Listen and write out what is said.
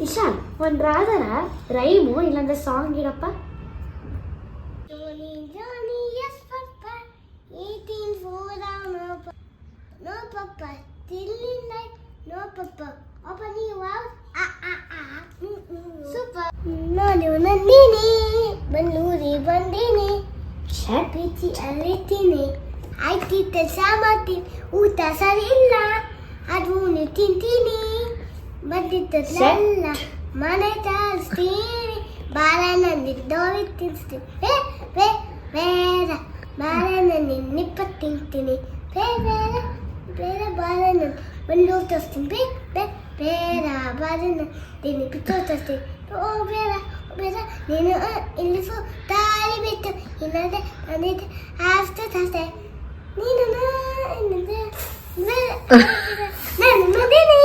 ಇಶಾನ್ ಒಂದು ರಾಧರ ರೈಮು ಇಲ್ಲಾಂದ್ರೆ song ಇಡಪ್ಪ. Johnny, Johnny, yes, Papa. Eating food, no, Papa. Still in night, no, Papa. Open your mouth, Super. ನಾನು ನಂದಿನಿ, ಬನ್ನೂರಿ ಬಂದೀನಿ. ಪ್ರೀತಿ ಅರಿತೀನಿ, ಆಯ್ತಿ ಕೆಲಸ ಮಾಡ್ತೀನಿ. ಊಟ ಸರಿ ಇಲ್ಲ, ಅದು ತಿಂತೀನಿ. ಬಂದಿದ್ದಲ್ಲ ಮನೆ ತರಿಸ್ತೀನಿ. ಬಾರ ನಂದಿದ್ದೋವಿ ತಿನ್ನಿಸ್ತೀನಿ. ಬೇರೆ ಬಾರ ನಿಪ್ಪ ತಿಂತೀನಿ. ಬೇರೆ ಬಾರ ಬಂದು ತೋರಿಸ್ತೀನಿ. ಬೇರೆ ಬಾರ ನಿಪ್ಪಿ ತೋರಿಸ್ತೀನಿ. ಬೇರೆ ನೀನು ಇಲ್ಲಿ ದಾರಿ ಬಿಟ್ಟು ಇಲ್ಲದೆ ನಾನಿದ್ದೆ ಅಷ್ಟೇ ನೀನು ನಾನು ಬಂದೀನಿ.